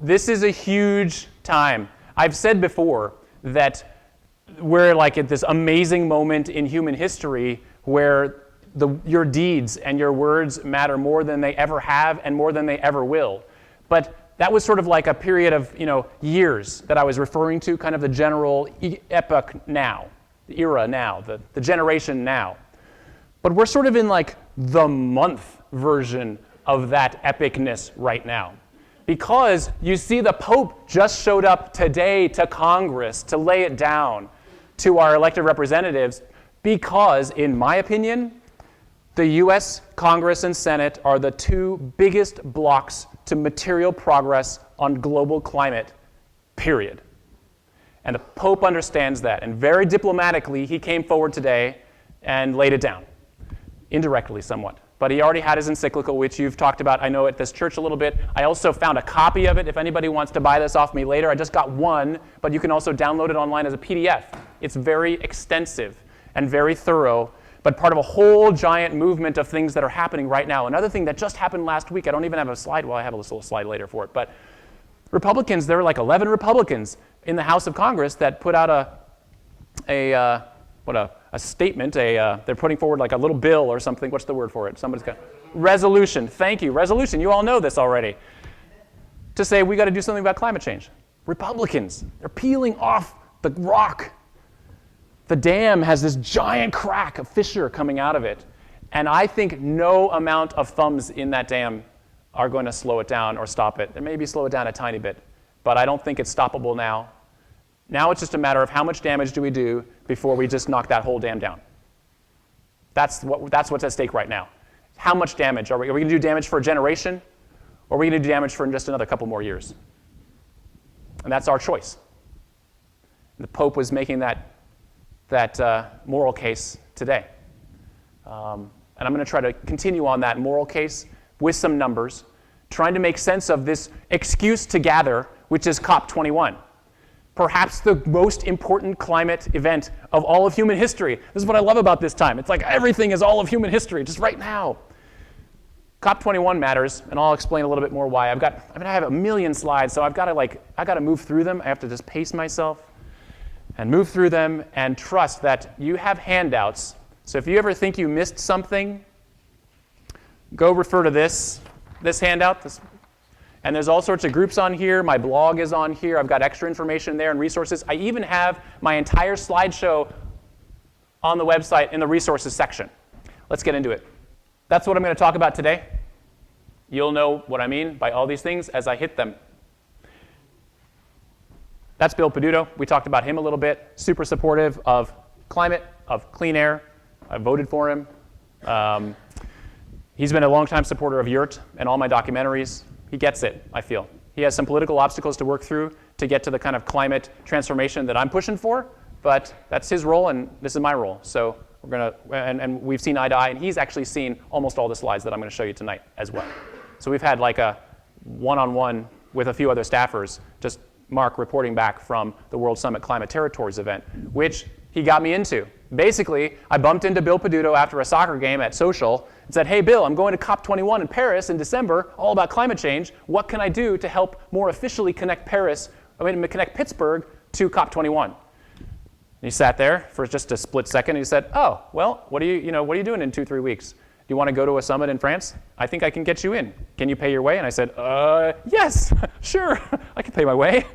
This is a huge time. I've said before that we're like at this amazing moment in human history where your deeds and your words matter more than they ever have and more than they ever will. But that was sort of like a period of years that I was referring to, kind of the general epoch now, the era now, the generation now. But we're sort of in like the month version of that epicness right now. Because you see the Pope just showed up today to Congress to lay it down to our elected representatives because, in my opinion, the US Congress and Senate are the two biggest blocks to material progress on global climate, period. And the Pope understands that. And very diplomatically, he came forward today and laid it down, indirectly somewhat. But he already had his encyclical, which you've talked about, I know, at this church a little bit. I also found a copy of it. If anybody wants to buy this off me later, I just got one, but you can also download it online as a PDF. It's very extensive and very thorough, but part of a whole giant movement of things that are happening right now. Another thing that just happened last week, I don't even have a slide, well, I have a little slide later for it, but Republicans, there were like 11 Republicans in the House of Congress that put out a statement, they're putting forward like a little bill or something. What's the word for it? Somebody's got resolution. Thank you, resolution. You all know this already. To say we got to do something about climate change. Republicans, they're peeling off the rock. The dam has this giant crack, a fissure coming out of it. And I think no amount of thumbs in that dam are going to slow it down or stop it. They maybe slow it down a tiny bit, but I don't think it's stoppable now. Now it's just a matter of how much damage do we do before we just knock that whole dam down. That's what's at stake right now. How much damage? Are we going to do damage for a generation, or are we going to do damage for just another couple more years? And that's our choice. The Pope was making that moral case today. And I'm going to try to continue on that moral case with some numbers, trying to make sense of this excuse to gather, which is COP21. Perhaps the most important climate event of all of human history. This is what I love about this time. It's like everything is all of human history, just right now. COP21 matters, and I'll explain a little bit more why. I have a million slides, so I've got to move through them. I have to just pace myself and move through them and trust that you have handouts. So if you ever think you missed something, go refer to this handout. And there's all sorts of groups on here. My blog is on here. I've got extra information there and resources. I even have my entire slideshow on the website in the resources section. Let's get into it. That's what I'm going to talk about today. You'll know what I mean by all these things as I hit them. That's Bill Peduto. We talked about him a little bit. Super supportive of climate, of clean air. I voted for him. He's been a longtime supporter of YERT and all my documentaries. He gets it, I feel. He has some political obstacles to work through to get to the kind of climate transformation that I'm pushing for, but that's his role and this is my role. So we're going to, and we've seen eye to eye, and he's actually seen almost all the slides that I'm going to show you tonight as well. So we've had like a one-on-one with a few other staffers, just Mark reporting back from the World Summit Climate Territories event, which he got me into. Basically, I bumped into Bill Peduto after a soccer game at Social and said, hey, Bill, I'm going to COP21 in Paris in December, all about climate change. What can I do to help more officially connect connect Pittsburgh to COP21? And he sat there for just a split second, and he said, oh, well, what are you doing in 2-3 weeks? Do you want to go to a summit in France? I think I can get you in. Can you pay your way? And I said, yes, sure, I can pay my way.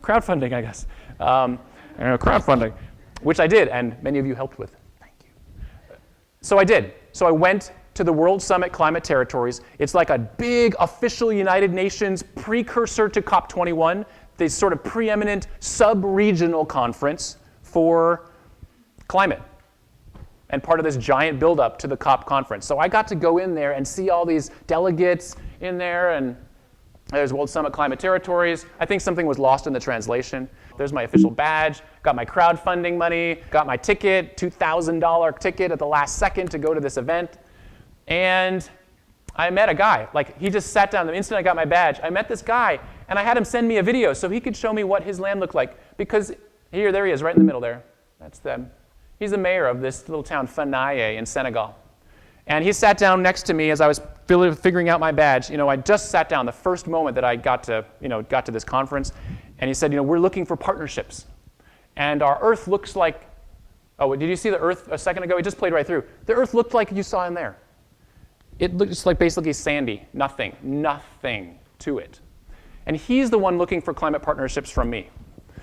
Crowdfunding, I guess. Crowdfunding. Which I did, and many of you helped with. Thank you. So I did. So I went to the World Summit Climate Territories. It's like a big official United Nations precursor to COP21, this sort of preeminent sub-regional conference for climate, and part of this giant build-up to the COP conference. So I got to go in there and see all these delegates in there, and there's World Summit Climate Territories. I think something was lost in the translation. There's my official badge, got my crowdfunding money, got my ticket, $2,000 ticket at the last second to go to this event. And I met a guy. Like, he just sat down. The instant I got my badge, I met this guy, and I had him send me a video so he could show me what his land looked like. Because there he is, right in the middle there. That's them. He's the mayor of this little town, Fanaye, in Senegal. And he sat down next to me as I was figuring out my badge, I just sat down the first moment that I got to this conference, and he said, we're looking for partnerships. And our Earth looks like, oh, did you see the Earth a second ago? It just played right through. The Earth looked like you saw in there. It looks like basically sandy, nothing to it. And he's the one looking for climate partnerships from me.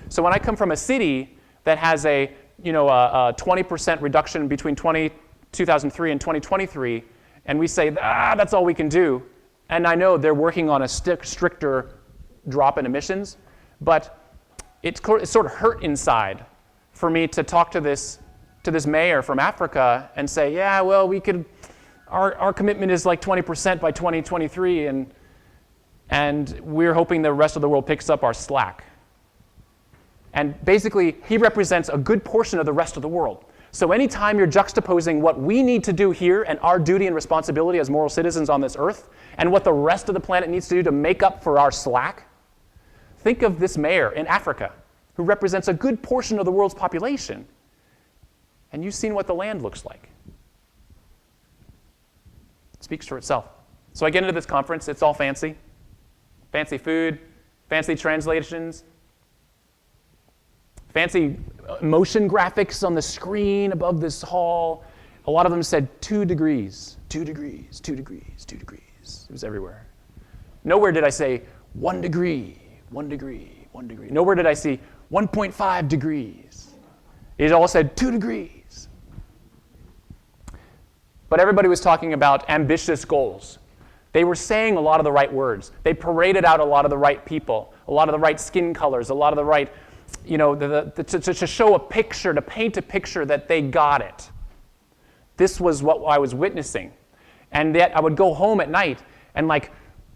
So when I come from a city that has a 20% reduction between 2003 and 2023, and we say, that's all we can do, and I know they're working on a stricter drop in emissions, but it sort of hurt inside for me to talk to this mayor from Africa and say, yeah, well, we could, our commitment is like 20% by 2023, and we're hoping the rest of the world picks up our slack. And basically, he represents a good portion of the rest of the world. So anytime you're juxtaposing what we need to do here and our duty and responsibility as moral citizens on this earth, and what the rest of the planet needs to do to make up for our slack, think of this mayor in Africa, who represents a good portion of the world's population, and you've seen what the land looks like. It speaks for itself. So I get into this conference, it's all fancy. Fancy food, fancy translations, fancy motion graphics on the screen above this hall. A lot of them said 2 degrees, 2 degrees, 2 degrees, 2 degrees. It was everywhere. Nowhere did I say 1 degree, 1 degree, 1 degree. Nowhere did I see 1.5 degrees. It all said 2 degrees. But everybody was talking about ambitious goals. They were saying a lot of the right words. They paraded out a lot of the right people, a lot of the right skin colors, a lot of the right, to show a picture, to paint a picture that they got it. This was what I was witnessing. And yet I would go home at night and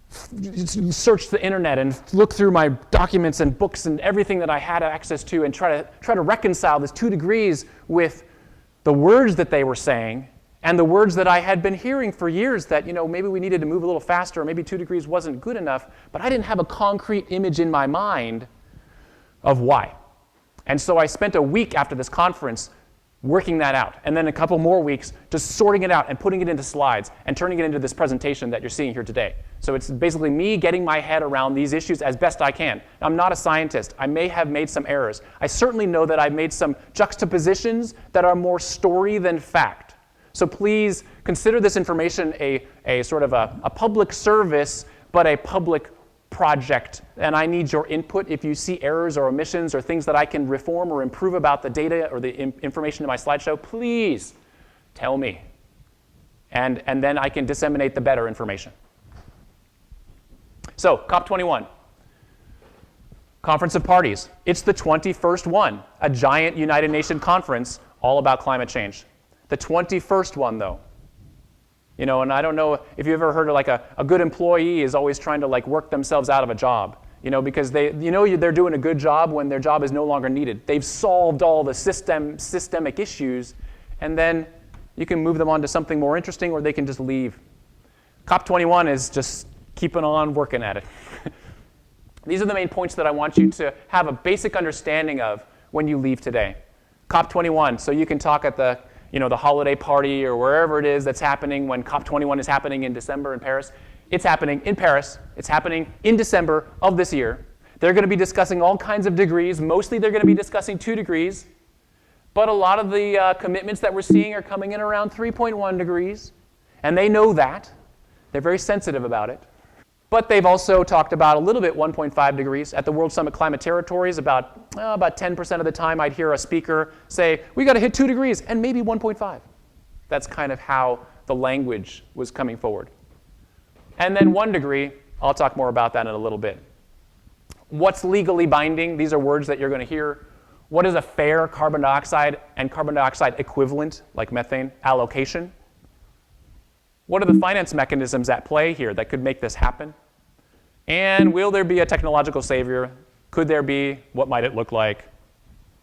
search the internet and look through my documents and books and everything that I had access to and try to reconcile this 2 degrees with the words that they were saying and the words that I had been hearing for years that, maybe we needed to move a little faster, or maybe 2 degrees wasn't good enough, but I didn't have a concrete image in my mind of why. And so I spent a week after this conference working that out, and then a couple more weeks just sorting it out and putting it into slides and turning it into this presentation that you're seeing here today. So it's basically me getting my head around these issues as best I can. I'm not a scientist. I may have made some errors. I certainly know that I've made some juxtapositions that are more story than fact. So please consider this information a sort of a public service, but a public project. And I need your input. If you see errors or omissions or things that I can reform or improve about the data or the information in my slideshow, please tell me. And then I can disseminate the better information. So, COP21, Conference of Parties. It's the 21st one, a giant United Nations conference all about climate change. The 21st one, though. And I don't know if you've ever heard of a good employee is always trying to work themselves out of a job, because they're doing a good job when their job is no longer needed. They've solved all the systemic issues, and then you can move them on to something more interesting, or they can just leave. COP21 is just keeping on working at it. These are the main points that I want you to have a basic understanding of when you leave today. COP21, so you can talk at the holiday party or wherever it is that's happening when COP21 is happening in December in Paris. It's happening in Paris. It's happening in December of this year. They're going to be discussing all kinds of degrees. Mostly they're going to be discussing 2 degrees. But a lot of the commitments that we're seeing are coming in around 3.1 degrees. And they know that. They're very sensitive about it. But they've also talked about a little bit 1.5 degrees. At the World Summit Climate Territories, about 10% of the time I'd hear a speaker say, we got to hit 2 degrees and maybe 1.5. That's kind of how the language was coming forward. And then 1 degree, I'll talk more about that in a little bit. What's legally binding? These are words that you're going to hear. What is a fair carbon dioxide and carbon dioxide equivalent, like methane, allocation? What are the finance mechanisms at play here that could make this happen? And will there be a technological savior? Could there be? What might it look like?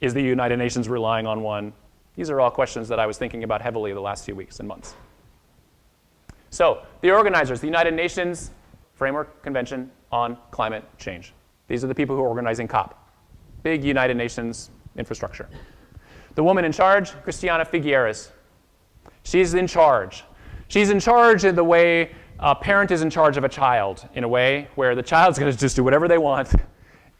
Is the United Nations relying on one? These are all questions that I was thinking about heavily the last few weeks and months. So, the organizers, the United Nations Framework Convention on Climate Change. These are the people who are organizing COP. Big United Nations infrastructure. The woman in charge, Christiana Figueres. She's in charge. She's in charge in the way a parent is in charge of a child in a way where the child's going to just do whatever they want,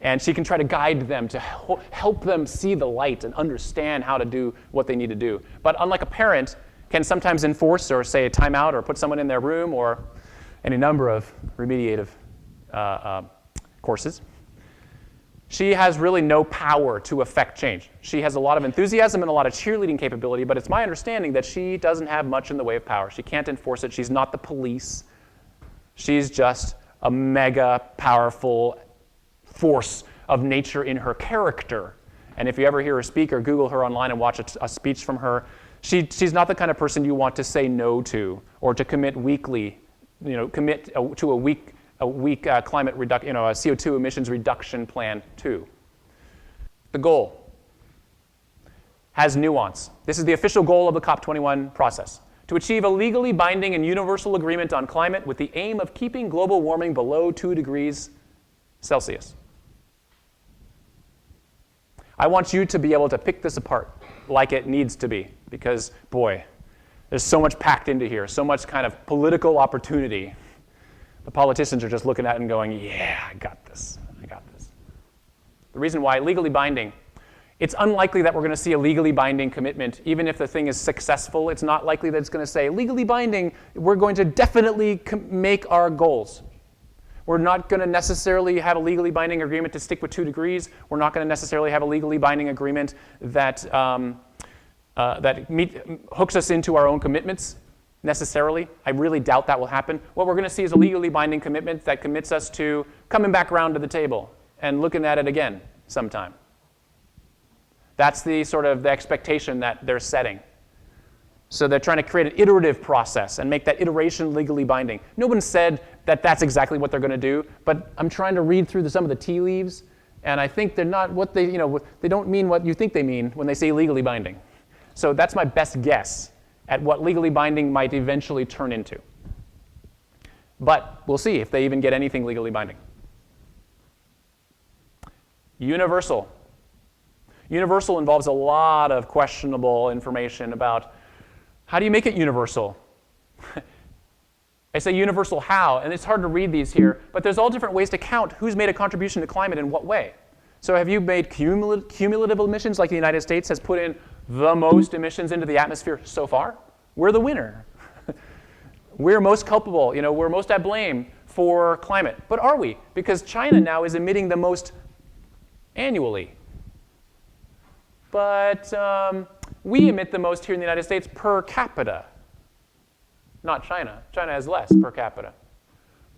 and she can try to guide them to help them see the light and understand how to do what they need to do. But unlike a parent, can sometimes enforce or say a timeout or put someone in their room or any number of remediative courses, she has really no power to affect change. She has a lot of enthusiasm and a lot of cheerleading capability, but it's my understanding that she doesn't have much in the way of power. She can't enforce it. She's not the police. She's just a mega powerful force of nature in her character. And if you ever hear her speak or Google her online and watch a speech from her, she's not the kind of person you want to say no to or to commit to a weak climate reduction, a CO2 emissions reduction plan to. The goal has nuance. This is the official goal of the COP21 process: to achieve a legally binding and universal agreement on climate with the aim of keeping global warming below 2 degrees Celsius. I want you to be able to pick this apart like it needs to be, because, boy, there's so much packed into here, so much kind of political opportunity. The politicians are just looking at it and going, yeah, I got this, I got this. The reason why, legally binding, it's unlikely that we're going to see a legally binding commitment. Even if the thing is successful, it's not likely that it's going to say, legally binding, we're going to definitely make our goals. We're not going to necessarily have a legally binding agreement to stick with 2 degrees. We're not going to necessarily have a legally binding agreement that, hooks us into our own commitments necessarily. I really doubt that will happen. What we're going to see is a legally binding commitment that commits us to coming back around to the table and looking at it again sometime. That's the sort of the expectation that they're setting. So they're trying to create an iterative process and make that iteration legally binding. No one said that that's exactly what they're going to do, but I'm trying to read through some of the tea leaves, and I think they're not what they, they don't mean what you think they mean when they say legally binding. So that's my best guess at what legally binding might eventually turn into. But we'll see if they even get anything legally binding. Universal. Universal involves a lot of questionable information about how do you make it universal? I say universal how, and it's hard to read these here, but there's all different ways to count who's made a contribution to climate in what way. So have you made cumulative emissions like the United States has put in the most emissions into the atmosphere so far? We're the winner. We're most culpable, we're most at blame for climate. But are we? Because China now is emitting the most annually. But we emit the most here in the United States per capita. Not China. China has less per capita.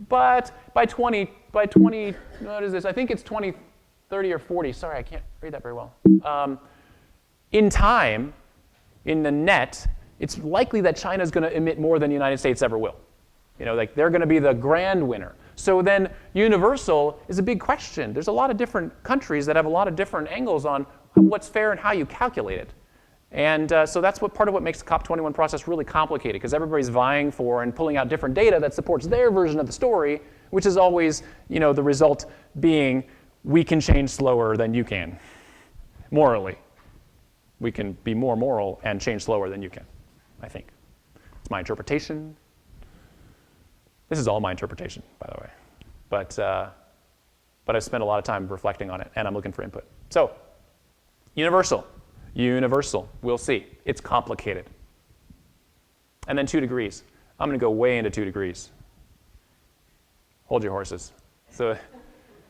But by 20, what is this? I think it's 2030 or 40. Sorry, I can't read that very well. In time, in the net, it's likely that China's going to emit more than the United States ever will. They're going to be the grand winner. So then universal is a big question. There's a lot of different countries that have a lot of different angles on what's fair and how you calculate it. And so that's part of what makes the COP21 process really complicated, because everybody's vying for and pulling out different data that supports their version of the story, which is always, the result being we can change slower than you can, morally. We can be more moral and change slower than you can, I think. It's my interpretation. This is all my interpretation, by the way. But I've spent a lot of time reflecting on it, and I'm looking for input. So, universal. Universal. We'll see. It's complicated. And then 2 degrees. I'm going to go way into 2 degrees. Hold your horses. So,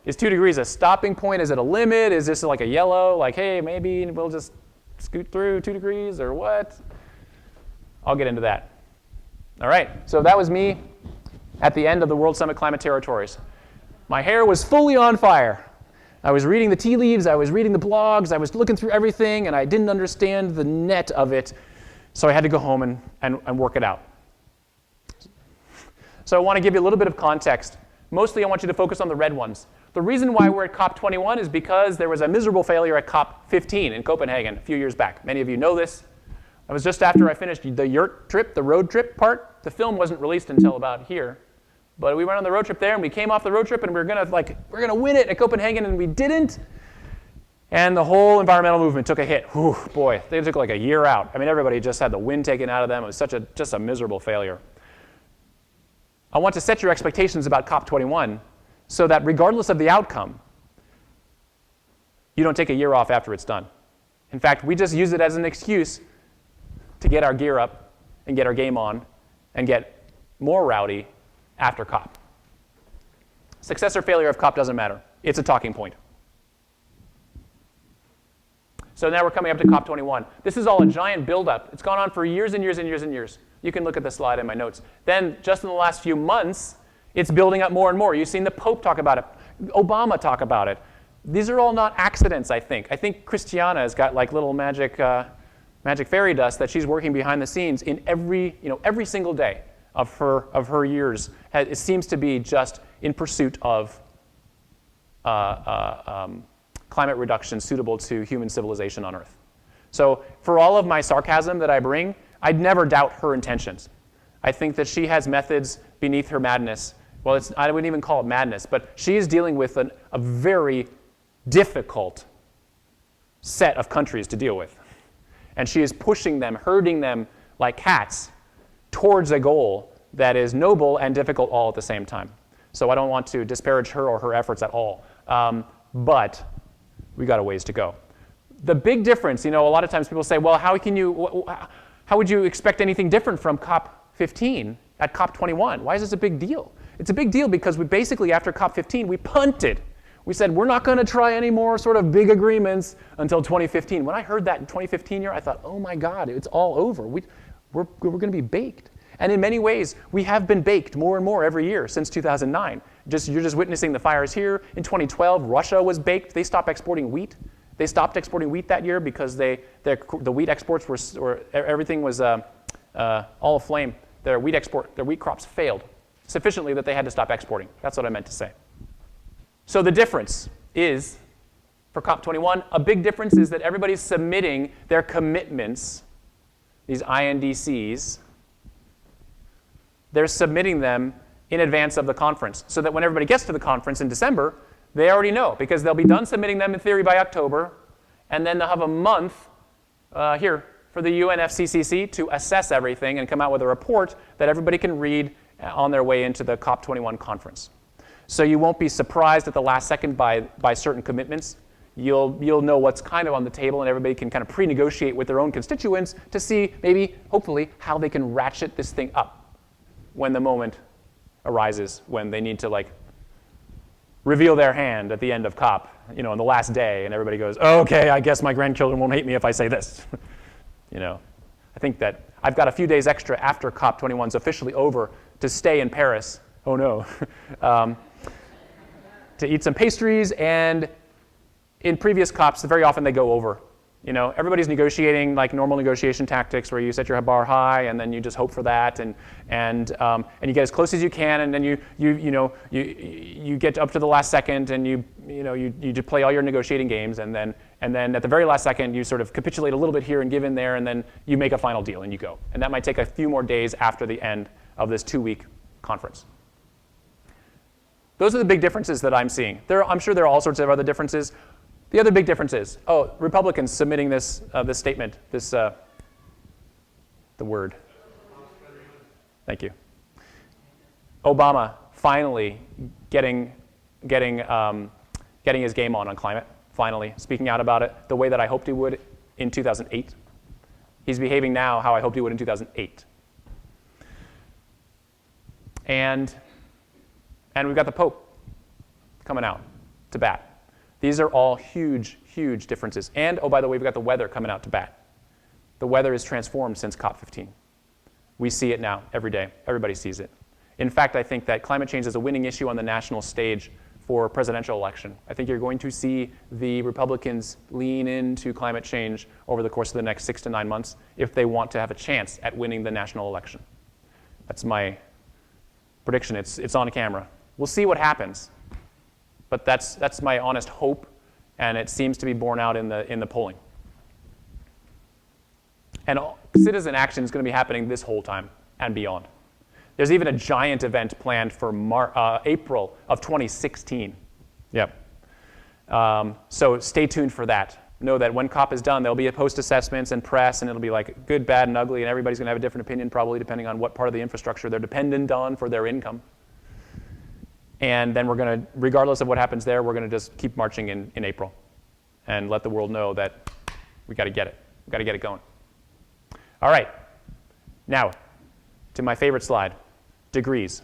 is 2 degrees a stopping point? Is it a limit? Is this like a yellow? Like, hey, maybe we'll just scoot through 2 degrees or what? I'll get into that. All right. So that was me at the end of the World Summit Climate Territories. My hair was fully on fire. I was reading the tea leaves, I was reading the blogs, I was looking through everything, and I didn't understand the net of it, so I had to go home and work it out. So I want to give you a little bit of context. Mostly I want you to focus on the red ones. The reason why we're at COP21 is because there was a miserable failure at COP15 in Copenhagen a few years back. Many of you know this. It was just after I finished the YERT trip, the road trip part. The film wasn't released until about here. But we went on the road trip there, and we came off the road trip, and we're gonna win it at Copenhagen, and we didn't. And the whole environmental movement took a hit. Whew, boy, they took like a year out. I mean, everybody just had the wind taken out of them. It was just a miserable failure. I want to set your expectations about COP21 so that regardless of the outcome, you don't take a year off after it's done. In fact, we just use it as an excuse to get our gear up and get our game on and get more rowdy after COP. Success or failure of COP doesn't matter. It's a talking point. So now we're coming up to COP21. This is all a giant buildup. It's gone on for years and years and years and years. You can look at the slide in my notes. Then, just in the last few months, it's building up more and more. You've seen the Pope talk about it, Obama talk about it. These are all not accidents, I think. I think Christiana has got like little magic fairy dust that she's working behind the scenes in every single day of her years. It seems to be just in pursuit of climate reduction suitable to human civilization on Earth. So for all of my sarcasm that I bring, I'd never doubt her intentions. I think that she has methods beneath her madness. Well, I wouldn't even call it madness, but she is dealing with a very difficult set of countries to deal with. And she is pushing them, herding them like cats towards a goal that is noble and difficult all at the same time. So I don't want to disparage her or her efforts at all. But we got a ways to go. The big difference, a lot of times people say, well, how would you expect anything different from COP15 at COP21? Why is this a big deal? It's a big deal because we basically, after COP15, we punted. We said, we're not going to try any more sort of big agreements until 2015. When I heard that in 2015 year, I thought, oh my God, it's all over. We're going to be baked. And in many ways, we have been baked more and more every year since 2009. You're just witnessing the fires here. In 2012, Russia was baked. They stopped exporting wheat. They stopped exporting wheat that year because the wheat exports everything was all aflame. Their wheat crops failed sufficiently that they had to stop exporting. That's what I meant to say. So the difference is, for COP21, a big difference is that everybody's submitting their commitments, these INDCs, they're submitting them in advance of the conference so that when everybody gets to the conference in December, they already know because they'll be done submitting them in theory by October, and then they'll have a month here for the UNFCCC to assess everything and come out with a report that everybody can read on their way into the COP21 conference. So you won't be surprised at the last second by certain commitments. You'll know what's kind of on the table, and everybody can kind of pre-negotiate with their own constituents to see maybe, hopefully, how they can ratchet this thing up when the moment arises, when they need to reveal their hand at the end of COP, on the last day, and everybody goes, oh, okay, I guess my grandchildren won't hate me if I say this. I think that I've got a few days extra after COP21's officially over to stay in Paris. Oh no. To eat some pastries, and in previous COPs, very often they go over. Everybody's negotiating like normal negotiation tactics, where you set your bar high, and then you just hope for that, and you get as close as you can, and then you get up to the last second, and you just play all your negotiating games, and then at the very last second, you sort of capitulate a little bit here and give in there, and then you make a final deal and you go. And that might take a few more days after the end of this 2-week conference. Those are the big differences that I'm seeing. I'm sure there are all sorts of other differences. The other big difference is, Republicans submitting this statement, the word. Thank you. Obama finally getting his game on climate, finally speaking out about it the way that I hoped he would in 2008. He's behaving now how I hoped he would in 2008. And we've got the Pope coming out to bat. These are all huge, huge differences. And, oh, by the way, we've got the weather coming out to bat. The weather is transformed since COP15. We see it now every day. Everybody sees it. In fact, I think that climate change is a winning issue on the national stage for presidential election. I think you're going to see the Republicans lean into climate change over the course of the next 6 to 9 months if they want to have a chance at winning the national election. That's my prediction. It's on camera. We'll see what happens. But that's my honest hope, and it seems to be borne out in the polling. And citizen action is going to be happening this whole time and beyond. There's even a giant event planned for April of 2016. Yep. So stay tuned for that. know that when COP is done, there'll be a post-assessments and press, and it'll be like good, bad, and ugly, and everybody's going to have a different opinion, probably depending on what part of the infrastructure they're dependent on for their income. And then we're going to, regardless of what happens there, we're going to just keep marching in April and let the world know that we got to get it. We got to get it going. All right. Now, to my favorite slide, degrees.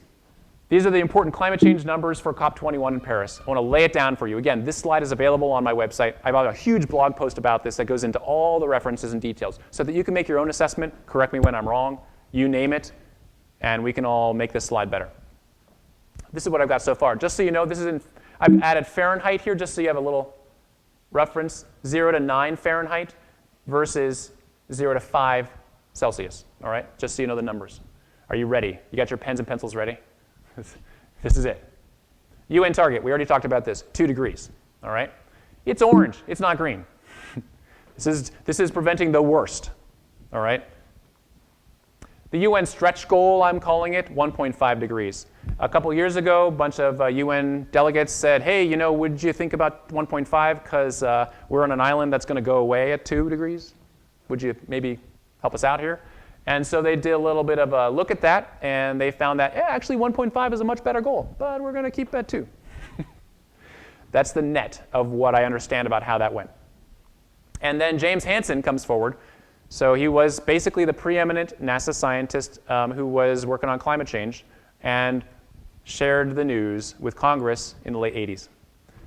These are the important climate change numbers for COP21 in Paris. I want to lay it down for you. Again, this slide is available on my website. I have a huge blog post about this that goes into all the references and details so that you can make your own assessment, correct me when I'm wrong, you name it, and we can all make this slide better. This is what I've got so far. Just so you know, I've added Fahrenheit here just so you have a little reference. 0 to 9 Fahrenheit versus 0 to 5 Celsius. All right? Just so you know the numbers. Are you ready? You got your pens and pencils ready? This is it. UN target, we already talked about this, 2 degrees. All right? It's orange. It's not green. This is preventing the worst. All right? The UN stretch goal, I'm calling it, 1.5 degrees. A couple years ago, a bunch of UN delegates said, hey, you know, would you think about 1.5 because we're on an island that's going to go away at 2 degrees? Would you maybe help us out here? And so they did a little bit of a look at that, and they found that, yeah, actually 1.5 is a much better goal, but we're going to keep at 2. That's the net of what I understand about how that went. And then James Hansen comes forward. So he was basically the preeminent NASA scientist who was working on climate change and shared the news with Congress in the late 80s.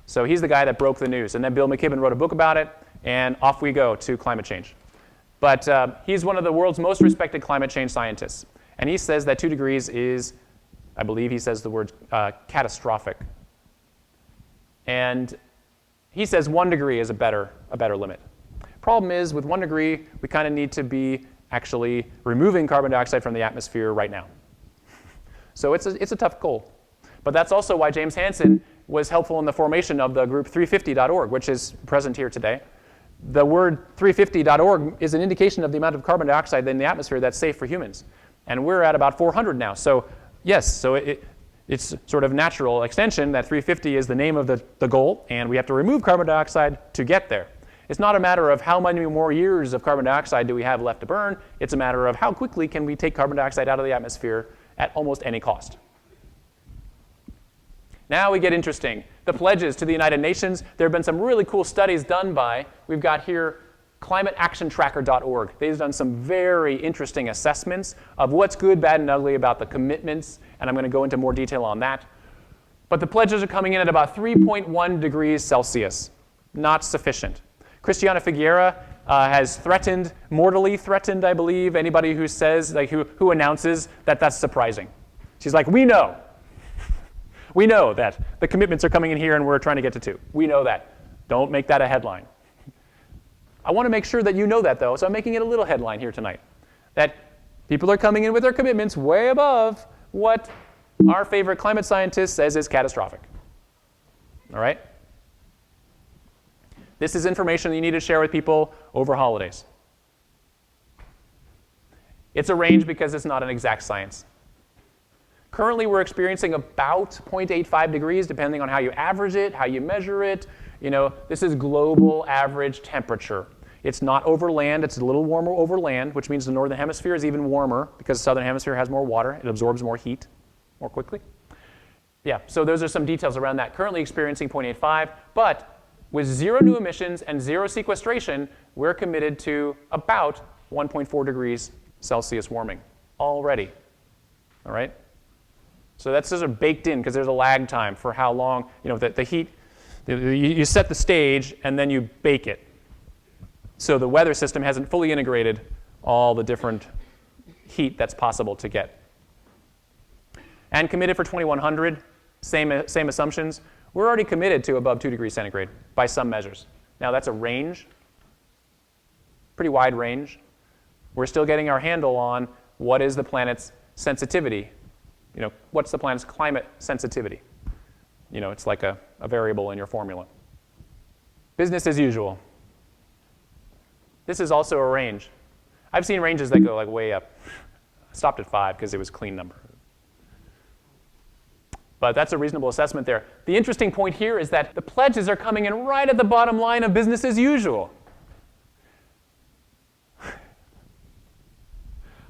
So he's the guy that broke the news. And then Bill McKibben wrote a book about it, and off we go to climate change. But he's one of the world's most respected climate change scientists. And he says that 2 degrees is, I believe he says the word catastrophic. And he says 1 degree is a better limit. Problem is, with 1 degree, we kind of need to be actually removing carbon dioxide from the atmosphere right now. So it's a tough goal. But that's also why James Hansen was helpful in the formation of the group 350.org, which is present here today. The word 350.org is an indication of the amount of carbon dioxide in the atmosphere that's safe for humans. And we're at about 400 now. So yes, so it's sort of natural extension that 350 is the name of the goal, and we have to remove carbon dioxide to get there. It's not a matter of how many more years of carbon dioxide do we have left to burn. It's a matter of how quickly can we take carbon dioxide out of the atmosphere at almost any cost. Now we get interesting. The pledges to the United Nations. There have been some really cool studies done by, we've got here, climateactiontracker.org. They've done some very interesting assessments of what's good, bad, and ugly about the commitments, and I'm going to go into more detail on that. But the pledges are coming in at about 3.1 degrees Celsius. Not sufficient. Christiana Figueira has threatened, mortally threatened, I believe, anybody who says, like, who announces that that's surprising. She's like, we know. We know that the commitments are coming in here and we're trying to get to 2. We know that. Don't make that a headline. I want to make sure that you know that, though, so I'm making it a little headline here tonight. That people are coming in with their commitments way above what our favorite climate scientist says is catastrophic. All right? This is information you need to share with people over holidays. It's a range because it's not an exact science. Currently, we're experiencing about 0.85 degrees, depending on how you average it, how you measure it. You know, this is global average temperature. It's not over land. It's a little warmer over land, which means the northern hemisphere is even warmer because the southern hemisphere has more water. It absorbs more heat more quickly. Yeah, so those are some details around that. Currently experiencing 0.85, but with 0 new emissions and 0 sequestration, we're committed to about 1.4 degrees Celsius warming already. All right? So that's sort of baked in because there's a lag time for how long, you know, the heat, you set the stage and then you bake it. So the weather system hasn't fully integrated all the different heat that's possible to get. And committed for 2100, same assumptions. We're already committed to above 2 degrees centigrade by some measures. Now that's a range, pretty wide range. We're still getting our handle on what is the planet's sensitivity. You know, what's the planet's climate sensitivity? You know, it's like a variable in your formula. Business as usual. This is also a range. I've seen ranges that go like way up. I stopped at 5 because it was a clean number. But that's a reasonable assessment there. The interesting point here is that the pledges are coming in right at the bottom line of business as usual.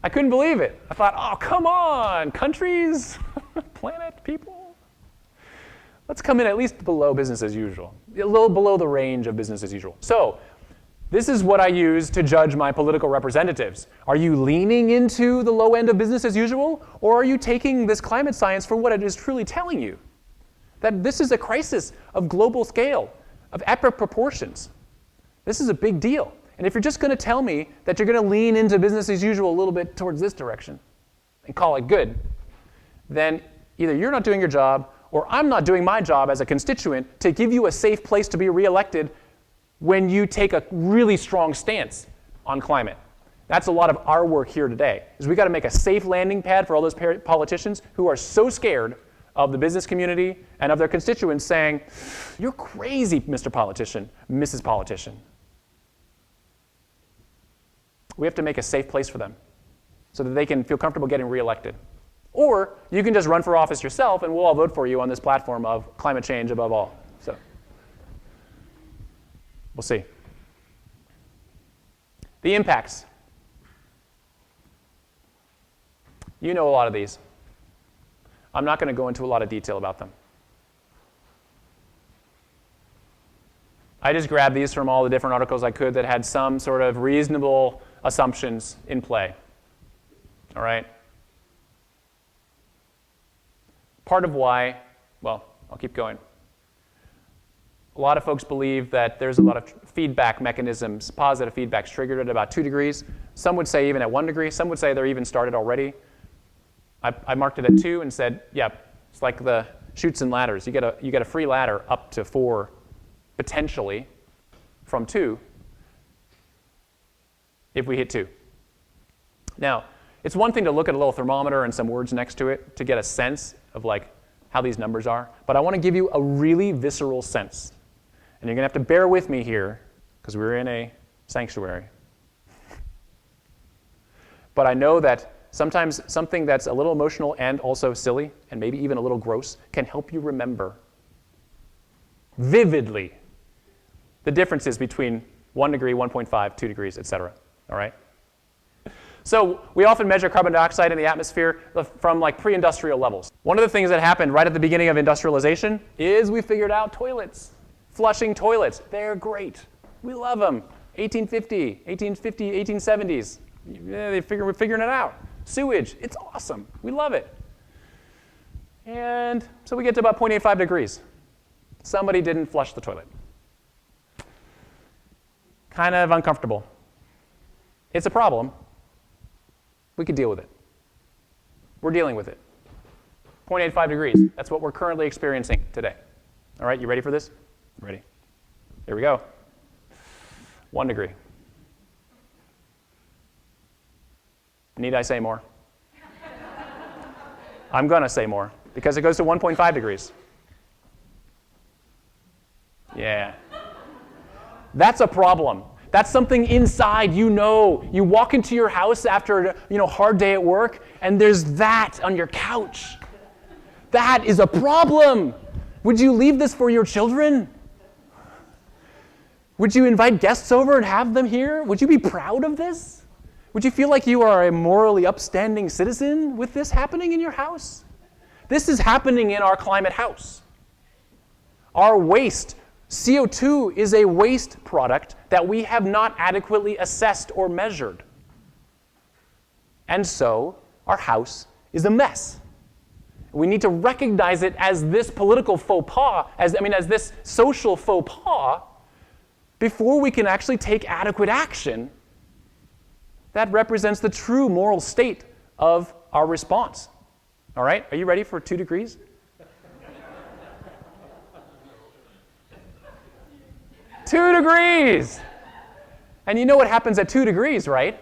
I couldn't believe it. I thought, oh, come on, countries, planet, people. Let's come in at least below business as usual, a little below the range of business as usual. So this is what I use to judge my political representatives. Are you leaning into the low end of business as usual, or are you taking this climate science for what it is truly telling you? That this is a crisis of global scale, of epic proportions. This is a big deal. And if you're just going to tell me that you're going to lean into business as usual a little bit towards this direction and call it good, then either you're not doing your job or I'm not doing my job as a constituent to give you a safe place to be reelected when you take a really strong stance on climate. That's a lot of our work here today, is we got to make a safe landing pad for all those politicians who are so scared of the business community and of their constituents saying, you're crazy, Mr. Politician, Mrs. Politician. We have to make a safe place for them so that they can feel comfortable getting reelected. Or you can just run for office yourself and we'll all vote for you on this platform of climate change above all. So we'll see. The impacts. You know a lot of these. I'm not going to go into a lot of detail about them. I just grabbed these from all the different articles I could that had some sort of reasonable assumptions in play. All right? Part of why, well, I'll keep going. A lot of folks believe that there's a lot of feedback mechanisms, positive feedbacks triggered at about 2 degrees. Some would say even at 1 degree. Some would say they're even started already. I marked it at 2 and said, yeah, it's like the chutes and ladders. You get a free ladder up to 4, potentially, from 2, if we hit 2. Now, it's one thing to look at a little thermometer and some words next to it to get a sense of like how these numbers are, but I want to give you a really visceral sense. And you're going to have to bear with me here, because we're in a sanctuary. But I know that sometimes something that's a little emotional and also silly, and maybe even a little gross, can help you remember vividly the differences between 1 degree, 1.5, 2 degrees, et cetera. All right? So we often measure carbon dioxide in the atmosphere from like pre-industrial levels. One of the things that happened right at the beginning of industrialization is we figured out toilets, flushing toilets. They're great. We love them. 1850, 1870s. Yeah, we're figuring it out. Sewage, it's awesome. We love it. And so we get to about 0.85 degrees. Somebody didn't flush the toilet. Kind of uncomfortable. It's a problem. We could deal with it. We're dealing with it. 0.85 degrees. That's what we're currently experiencing today. All right, you ready for this? Ready. Here we go. 1 degree. Need I say more? I'm going to say more, because it goes to 1.5 degrees. Yeah. That's a problem. That's something inside you know. You walk into your house after a hard day at work, and there's that on your couch. That is a problem. Would you leave this for your children? Would you invite guests over and have them here? Would you be proud of this? Would you feel like you are a morally upstanding citizen with this happening in your house? This is happening in our climate house. Our waste, CO2 is a waste product that we have not adequately assessed or measured. And so our house is a mess. We need to recognize it as this political faux pas, as this social faux pas, before we can actually take adequate action that represents the true moral state of our response. All right, are you ready for 2 degrees? 2 degrees! And you know what happens at 2 degrees, right?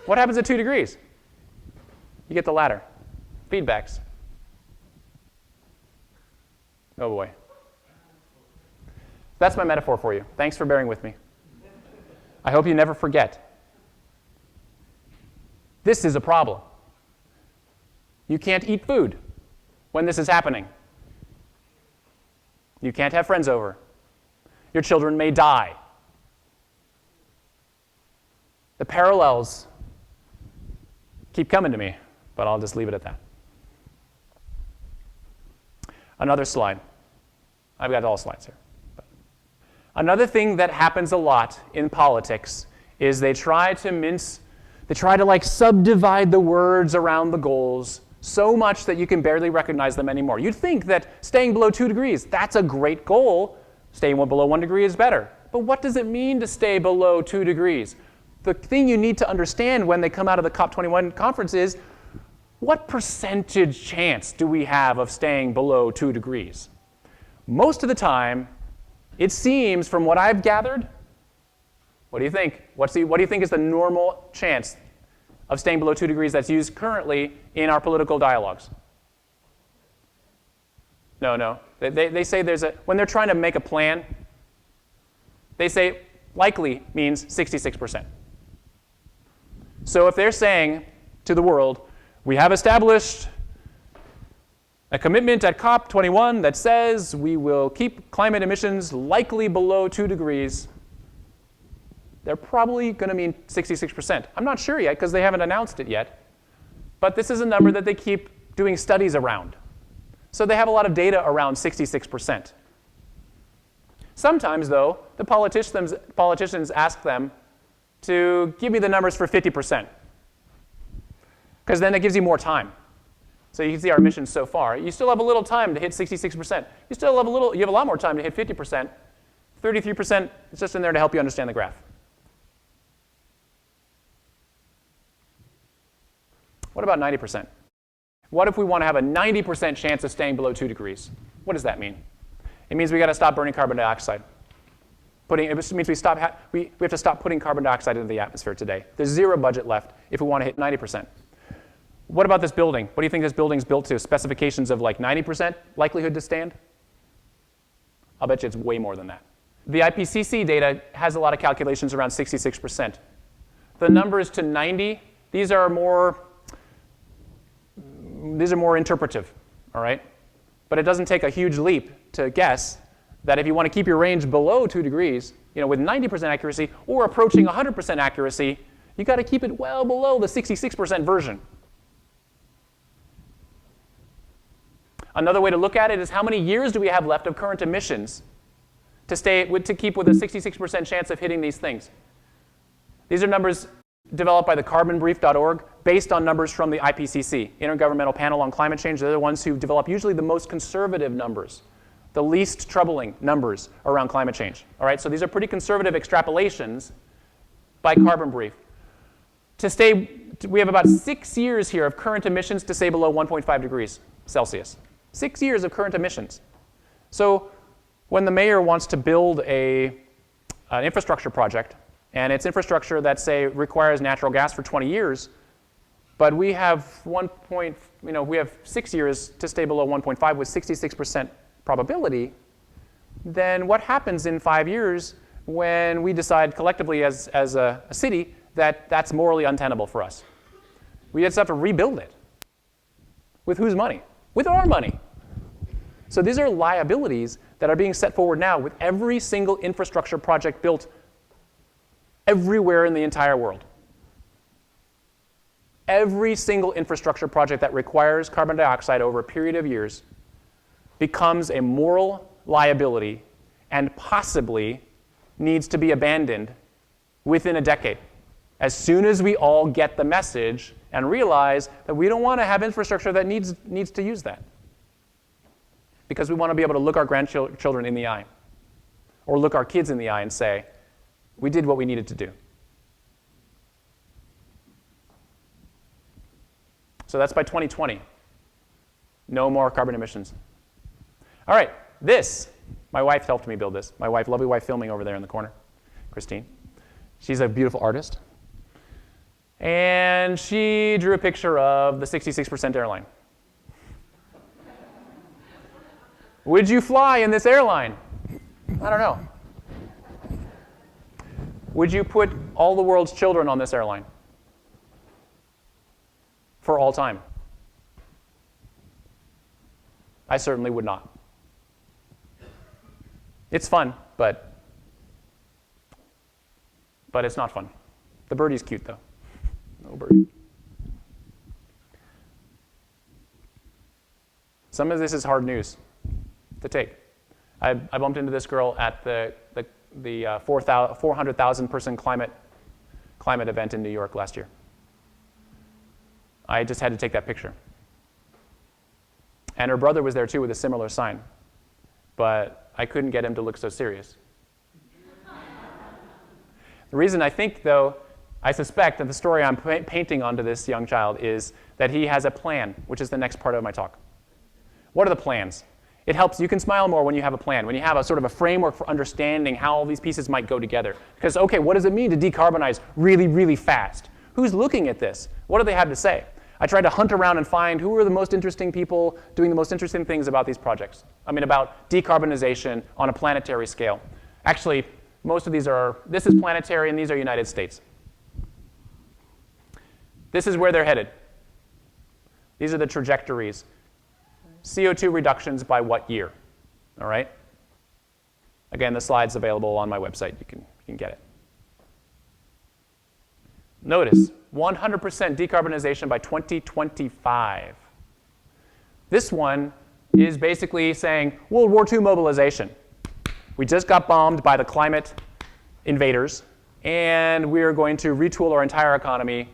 What happens at 2 degrees? You get the ladder. Feedbacks. Oh boy. That's my metaphor for you. Thanks for bearing with me. I hope you never forget. This is a problem. You can't eat food when this is happening. You can't have friends over. Your children may die. The parallels keep coming to me, but I'll just leave it at that. Another slide. I've got all slides here. Another thing that happens a lot in politics is they try to like subdivide the words around the goals so much that you can barely recognize them anymore. You'd think that staying below 2 degrees, that's a great goal. Staying below 1 degree is better. But what does it mean to stay below 2 degrees? The thing you need to understand when they come out of the COP21 conference is, what percentage chance do we have of staying below 2 degrees? Most of the time, it seems, from what I've gathered, what do you think? What do you think is the normal chance of staying below 2 degrees that's used currently in our political dialogues? No. They say when they're trying to make a plan, they say likely means 66%. So if they're saying to the world, we have established a commitment at COP21 that says we will keep climate emissions likely below 2 degrees, they're probably going to mean 66%. I'm not sure yet because they haven't announced it yet. But this is a number that they keep doing studies around. So they have a lot of data around 66%. Sometimes, though, the politicians ask them to give me the numbers for 50%. Because then it gives you more time. So you can see our emissions so far. You still have a little time to hit 66%. You have a lot more time to hit 50%. 33% is just in there to help you understand the graph. What about 90%? What if we want to have a 90% chance of staying below 2 degrees? What does that mean? It means we got to stop burning carbon dioxide. It means we have to stop putting carbon dioxide into the atmosphere today. There's zero budget left if we want to hit 90%. What about this building? What do you think this building's built to? Specifications of like 90% likelihood to stand? I'll bet you it's way more than that. The IPCC data has a lot of calculations around 66%. The numbers to 90, these are more interpretive, all right? But it doesn't take a huge leap to guess that if you want to keep your range below 2 degrees, with 90% accuracy or approaching 100% accuracy, you got to keep it well below the 66% version. Another way to look at it is how many years do we have left of current emissions to keep with a 66% chance of hitting these things. These are numbers developed by the carbonbrief.org based on numbers from the IPCC, Intergovernmental Panel on Climate Change. They're the ones who develop usually the most conservative numbers, the least troubling numbers around climate change. All right, so these are pretty conservative extrapolations by Carbon Brief. We have about 6 years here of current emissions to stay below 1.5 degrees Celsius. 6 years of current emissions. So when the mayor wants to build an infrastructure project, and it's infrastructure that, say, requires natural gas for 20 years, but we have we have 6 years to stay below 1.5 with 66% probability, then what happens in 5 years when we decide collectively as a city that that's morally untenable for us? We just have to rebuild it. With whose money? With our money. So these are liabilities that are being set forward now with every single infrastructure project built everywhere in the entire world. Every single infrastructure project that requires carbon dioxide over a period of years becomes a moral liability and possibly needs to be abandoned within a decade. As soon as we all get the message and realize that we don't want to have infrastructure that needs to use that. Because we want to be able to look our grandchildren in the eye or look our kids in the eye and say, we did what we needed to do. So that's by 2020. No more carbon emissions. All right, my wife helped me build this. My wife, lovely wife filming over there in the corner, Christine. She's a beautiful artist. And she drew a picture of the 66% airline. Would you fly in this airline? I don't know. Would you put all the world's children on this airline? For all time? I certainly would not. It's fun, but it's not fun. The birdie's cute, though. Little birdie. Some of this is hard news to take. I bumped into this girl at the 400,000 person climate event in New York last year. I just had to take that picture. And her brother was there too with a similar sign, but I couldn't get him to look so serious. The reason I think, though, I suspect that the story I'm painting onto this young child is that he has a plan, which is the next part of my talk. What are the plans? It helps. You can smile more when you have a plan, when you have a sort of a framework for understanding how all these pieces might go together. Because, okay, what does it mean to decarbonize really, really fast? Who's looking at this? What do they have to say? I tried to hunt around and find who are the most interesting people doing the most interesting things about these projects. I mean, about decarbonization on a planetary scale. Actually, most of these are, this is planetary and these are United States. This is where they're headed. These are the trajectories. CO2 reductions by what year? All right? Again, the slide's available on my website. You can get it. Notice, 100% decarbonization by 2025. This one is basically saying World War II mobilization. We just got bombed by the climate invaders, and we are going to retool our entire economy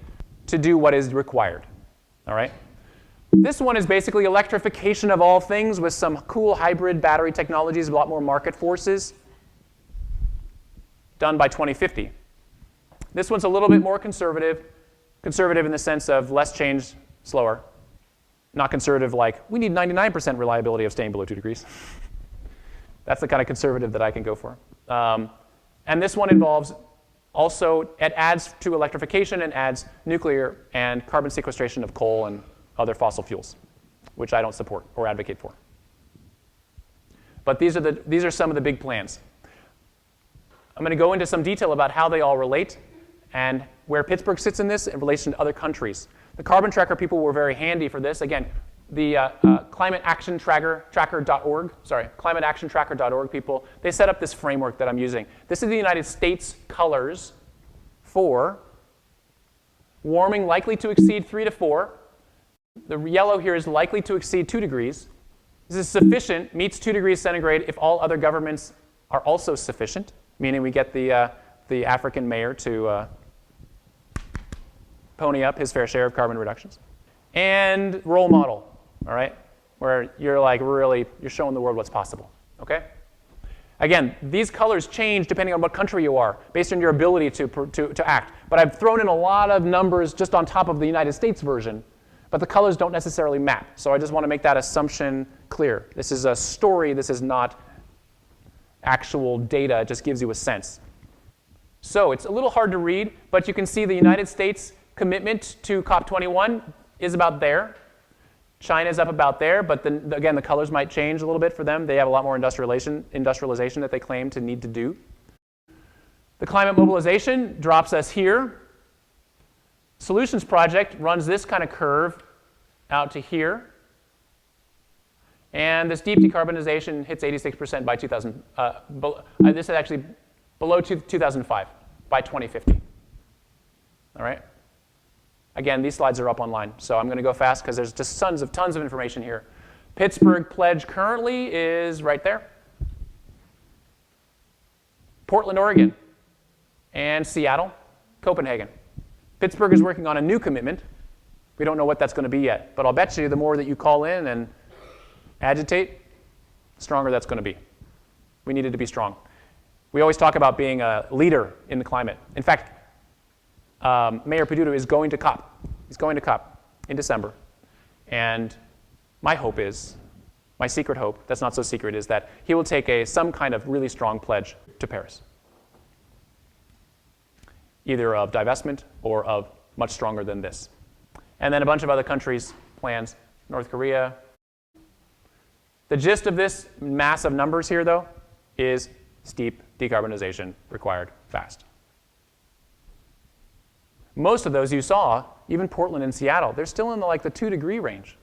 to do what is required. All right? This one is basically electrification of all things with some cool hybrid battery technologies, a lot more market forces, done by 2050. This one's a little bit more conservative in the sense of less change, slower. Not conservative like, we need 99% reliability of staying below 2 degrees. That's the kind of conservative that I can go for. And this one involves also, it adds to electrification and adds nuclear and carbon sequestration of coal and other fossil fuels, which I don't support or advocate for. But these are some of the big plans. I'm going to go into some detail about how they all relate and where Pittsburgh sits in this in relation to other countries. The carbon tracker people were very handy for this. Again, the climateactiontracker.org people, they set up this framework that I'm using. This is the United States colors for warming likely to exceed 3 to 4. The yellow here is likely to exceed 2 degrees. This is sufficient, meets 2 degrees centigrade if all other governments are also sufficient, meaning we get the African mayor to pony up his fair share of carbon reductions. And role model. All right, where you're like really, you're showing the world what's possible, okay? Again, these colors change depending on what country you are, based on your ability to act. But I've thrown in a lot of numbers just on top of the United States version, but the colors don't necessarily map. So I just want to make that assumption clear. This is a story, this is not actual data, it just gives you a sense. So it's a little hard to read, but you can see the United States commitment to COP21 is about there. China's up about there, but then again, the colors might change a little bit for them. They have a lot more industrialization that they claim to need to do. The climate mobilization drops us here. Solutions project runs this kind of curve out to here. And this deep decarbonization hits 86% by 2000. This is actually below 2005 by 2050. All right? Again, these slides are up online, so I'm going to go fast because there's just tons of information here. Pittsburgh pledge currently is right there. Portland, Oregon, and Seattle, Copenhagen. Pittsburgh is working on a new commitment. We don't know what that's going to be yet, but I'll bet you the more that you call in and agitate, the stronger that's going to be. We needed to be strong. We always talk about being a leader in the climate. In fact, Mayor Peduto is going to COP. He's going to COP in December. And my hope is, my secret hope, that's not so secret, is that he will take some kind of really strong pledge to Paris. Either of divestment or of much stronger than this. And then a bunch of other countries' plans, North Korea. The gist of this mass of numbers here, though, is steep decarbonization required fast. Most of those you saw, even Portland and Seattle, they're still in the 2 degree range.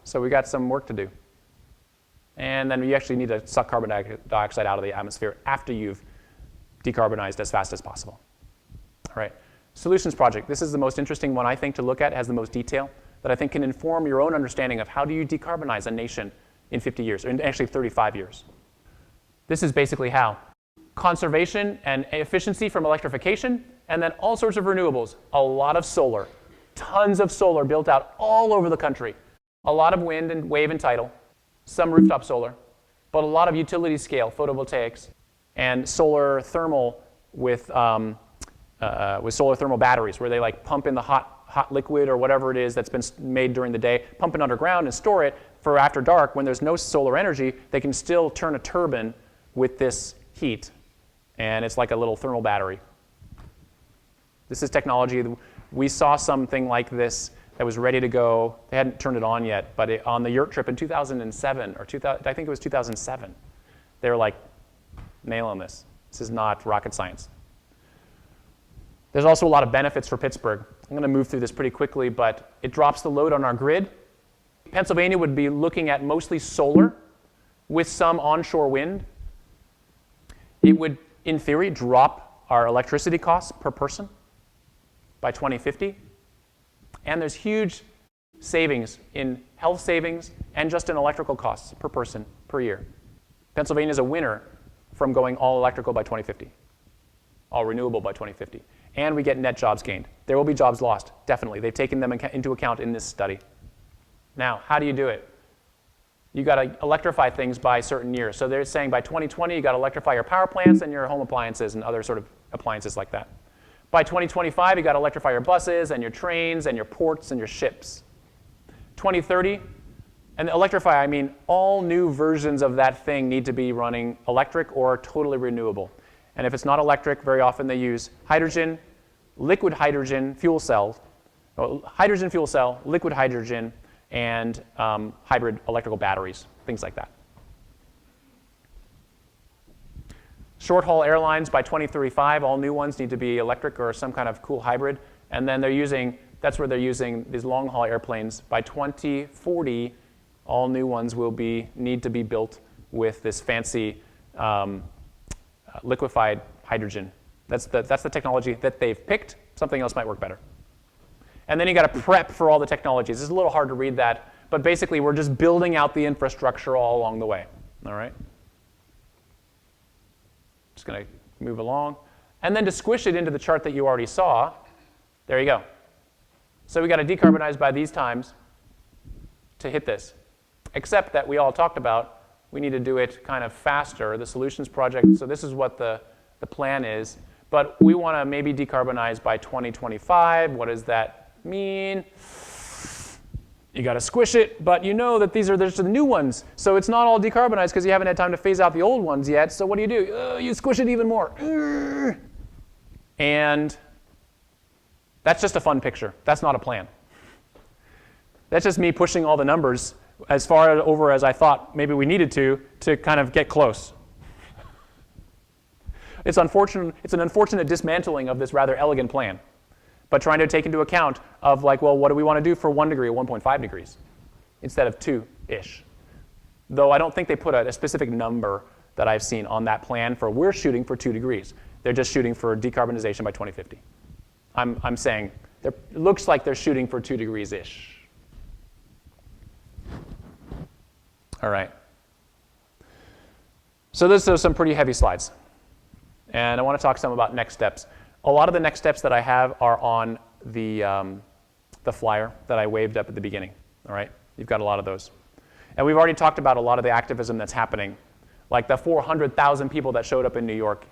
So we got some work to do. And then you actually need to suck carbon dioxide out of the atmosphere after you've decarbonized as fast as possible. All right, solutions project. This is the most interesting one, I think, to look at. It has the most detail. that I think can inform your own understanding of how do you decarbonize a nation in 50 years, or in actually 35 years. This is basically how. Conservation and efficiency from electrification, and then all sorts of renewables. A lot of solar, tons of solar built out all over the country. A lot of wind and wave and tidal, some rooftop solar, but a lot of utility scale photovoltaics and solar thermal with solar thermal batteries where they like pump in the hot liquid or whatever it is that's been made during the day, pump it underground and store it for after dark. When there's no solar energy, they can still turn a turbine with this heat, and it's like a little thermal battery. This is technology. We saw something like this that was ready to go. They hadn't turned it on yet, but on the YERT trip in 2007, or I think it was 2007, they were like, nail on this. This is not rocket science. There's also a lot of benefits for Pittsburgh. I'm going to move through this pretty quickly, but it drops the load on our grid. Pennsylvania would be looking at mostly solar with some onshore wind. It would, in theory, drop our electricity costs per person by 2050. And there's huge savings in health savings and just in electrical costs per person per year. Pennsylvania is a winner from going all electrical by 2050, all renewable by 2050. And we get net jobs gained. There will be jobs lost, definitely. They've taken them into account in this study. Now, how do you do it? You got to electrify things by certain years. So they're saying by 2020, you got to electrify your power plants and your home appliances and other sort of appliances like that. By 2025, you got to electrify your buses and your trains and your ports and your ships. 2030, and electrify, I mean all new versions of that thing need to be running electric or totally renewable. And if it's not electric, very often they use hydrogen, liquid hydrogen fuel cell, hydrogen fuel cell, liquid hydrogen, and hybrid electrical batteries, things like that. Short-haul airlines by 2035, all new ones need to be electric or some kind of cool hybrid. And then that's where they're using these long-haul airplanes. By 2040, all new ones will need to be built with this fancy liquefied hydrogen. That's the technology that they've picked. Something else might work better. And then you got to prep for all the technologies. It's a little hard to read that, but basically we're just building out the infrastructure all along the way. All right? Just going to move along. And then to squish it into the chart that you already saw, there you go. So we got to decarbonize by these times to hit this. Except that we all talked about we need to do it kind of faster, the solutions project. So this is what the plan is. But we want to maybe decarbonize by 2025. What does that mean? You got to squish it, but you know that there's the new ones. So it's not all decarbonized because you haven't had time to phase out the old ones yet. So what do? You squish it even more. And that's just a fun picture. That's not a plan. That's just me pushing all the numbers as far over as I thought maybe we needed to kind of get close. It's an unfortunate dismantling of this rather elegant plan, but trying to take into account of like, well, what do we want to do for 1 degree or 1.5 degrees instead of 2-ish? Though I don't think they put a specific number that I've seen on that plan for we're shooting for 2 degrees. They're just shooting for decarbonization by 2050. I'm saying it looks like they're shooting for 2 degrees-ish. All right. So those are some pretty heavy slides. And I want to talk some about next steps. A lot of the next steps that I have are on the flyer that I waved up at the beginning. All right? You've got a lot of those. And we've already talked about a lot of the activism that's happening, like the 400,000 people that showed up in New York.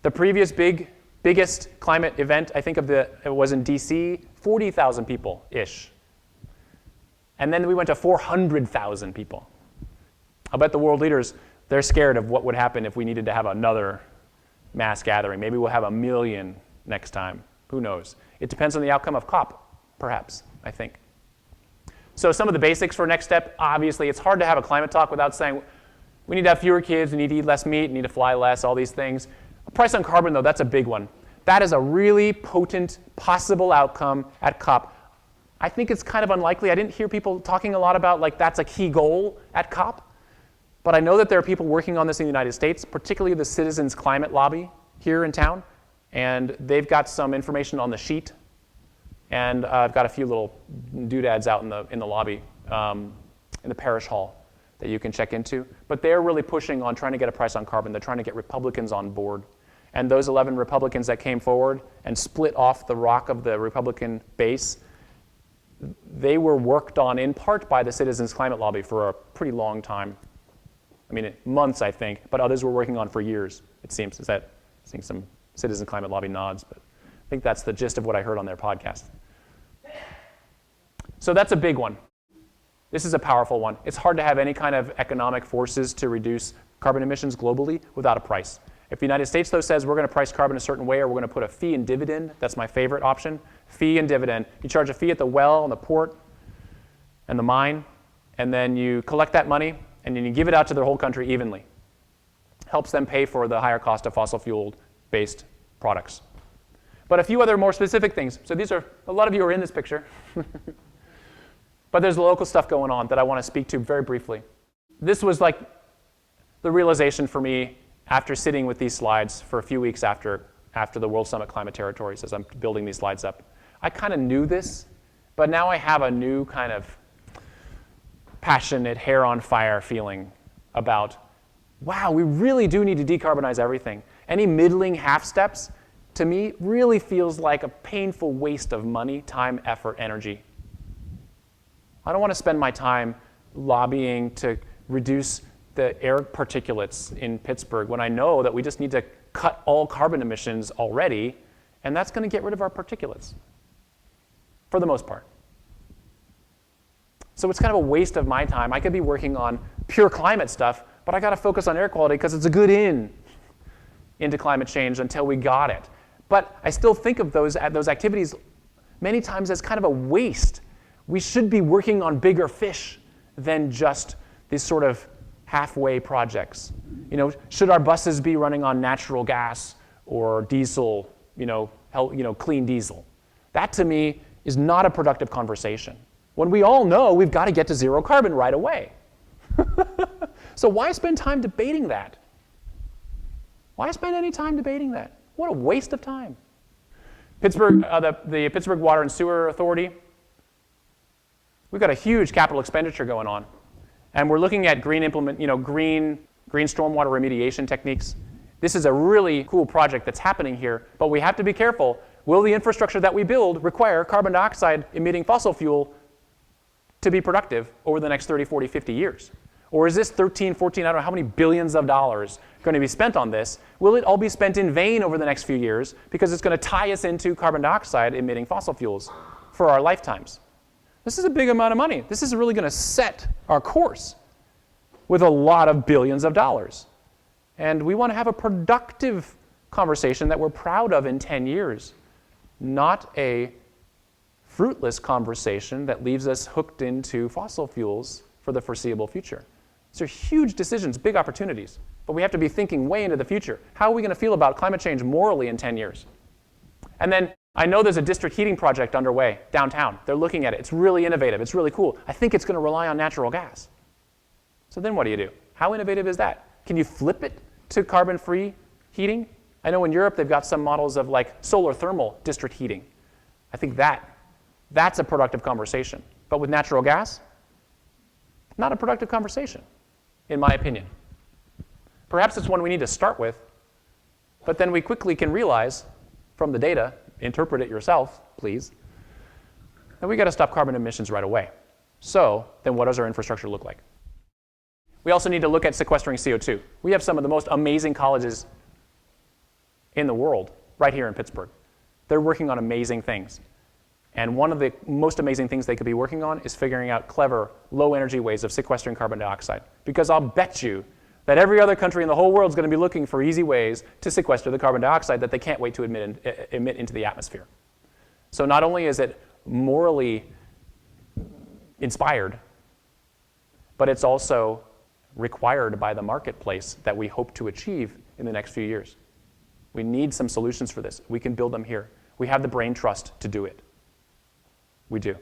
The previous biggest climate event, I think it was in DC, 40,000 people-ish. And then we went to 400,000 people. I'll bet the world leaders, they're scared of what would happen if we needed to have another mass gathering. Maybe we'll have 1 million next time. Who knows? It depends on the outcome of COP, perhaps, I think. So some of the basics for next step, obviously, it's hard to have a climate talk without saying we need to have fewer kids, we need to eat less meat, we need to fly less, all these things. A price on carbon, though, that's a big one. That is a really potent possible outcome at COP. I think it's kind of unlikely. I didn't hear people talking a lot about like that's a key goal at COP. But I know that there are people working on this in the United States, particularly the Citizens Climate Lobby here in town. And they've got some information on the sheet. And I've got a few little doodads out in the lobby, in the parish hall that you can check into. But they're really pushing on trying to get a price on carbon. They're trying to get Republicans on board. And those 11 Republicans that came forward and split off the rock of the Republican base, they were worked on in part by the Citizens Climate Lobby for a pretty long time. I mean, months, I think, but others were working on for years, it seems. I'm seeing some Citizen Climate Lobby nods, but I think that's the gist of what I heard on their podcast. So that's a big one. This is a powerful one. It's hard to have any kind of economic forces to reduce carbon emissions globally without a price. If the United States, though, says we're going to price carbon a certain way, or we're going to put a fee and dividend, that's my favorite option, fee and dividend. You charge a fee at the well and the port and the mine, and then you collect that money, and then you give it out to the whole country evenly. Helps them pay for the higher cost of fossil fuel-based products. But a few other more specific things. So these are, a lot of you are in this picture. But there's local stuff going on that I want to speak to very briefly. This was like the realization for me after sitting with these slides for a few weeks after the World Summit Climate Territories as I'm building these slides up. I kind of knew this, but now I have a new kind of passionate, hair on fire feeling about, wow, we really do need to decarbonize everything. Any middling half steps, to me, really feels like a painful waste of money, time, effort, energy. I don't want to spend my time lobbying to reduce the air particulates in Pittsburgh when I know that we just need to cut all carbon emissions already, and that's going to get rid of our particulates, for the most part. So it's kind of a waste of my time. I could be working on pure climate stuff, but I got to focus on air quality because it's a good into climate change until we got it. But I still think of those activities many times as kind of a waste. We should be working on bigger fish than just these sort of halfway projects. You know, should our buses be running on natural gas or diesel, clean diesel? That to me is not a productive conversation. When we all know we've got to get to zero carbon right away. So why spend time debating that? Why spend any time debating that? What a waste of time. Pittsburgh, the Pittsburgh Water and Sewer Authority, we've got a huge capital expenditure going on. And we're looking at green stormwater remediation techniques. This is a really cool project that's happening here, but we have to be careful. Will the infrastructure that we build require carbon dioxide emitting fossil fuel to be productive over the next 30, 40, 50 years? Or is this 13, 14, I don't know how many billions of dollars going to be spent on this? Will it all be spent in vain over the next few years because it's going to tie us into carbon dioxide emitting fossil fuels for our lifetimes? This is a big amount of money. This is really going to set our course with a lot of billions of dollars. And we want to have a productive conversation that we're proud of in 10 years, not a fruitless conversation that leaves us hooked into fossil fuels for the foreseeable future. These are huge decisions, big opportunities, but we have to be thinking way into the future. How are we going to feel about climate change morally in 10 years? And then I know there's a district heating project underway downtown. They're looking at it. It's really innovative. It's really cool. I think it's going to rely on natural gas. So then what do you do? How innovative is that? Can you flip it to carbon-free heating? I know in Europe they've got some models of like solar thermal district heating. I think that's a productive conversation. But with natural gas, not a productive conversation, in my opinion. Perhaps it's one we need to start with, but then we quickly can realize from the data, interpret it yourself, please, that we got to stop carbon emissions right away. So then what does our infrastructure look like? We also need to look at sequestering CO2. We have some of the most amazing colleges in the world right here in Pittsburgh. They're working on amazing things. And one of the most amazing things they could be working on is figuring out clever, low-energy ways of sequestering carbon dioxide. Because I'll bet you that every other country in the whole world is going to be looking for easy ways to sequester the carbon dioxide that they can't wait to emit into the atmosphere. So not only is it morally inspired, but it's also required by the marketplace that we hope to achieve in the next few years. We need some solutions for this. We can build them here. We have the brain trust to do it. We do.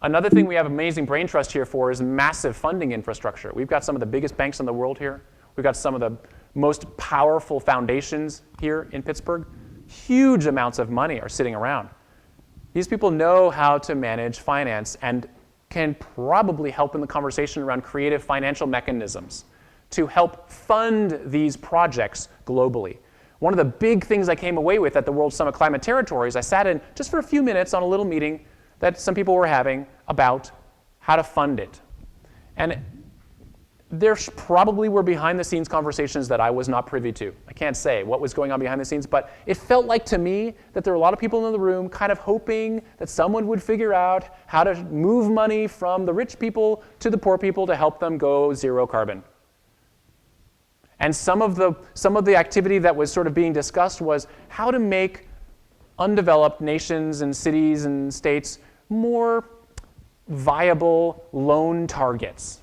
Another thing we have amazing brain trust here for is massive funding infrastructure. We've got some of the biggest banks in the world here. We've got some of the most powerful foundations here in Pittsburgh. Huge amounts of money are sitting around. These people know how to manage finance and can probably help in the conversation around creative financial mechanisms to help fund these projects globally. One of the big things I came away with at the World Summit Climate Territories, I sat in just for a few minutes on a little meeting that some people were having about how to fund it. And there probably were behind-the-scenes conversations that I was not privy to. I can't say what was going on behind the scenes, but it felt like to me that there were a lot of people in the room kind of hoping that someone would figure out how to move money from the rich people to the poor people to help them go zero carbon. And some of the activity that was sort of being discussed was how to make undeveloped nations and cities and states more viable loan targets.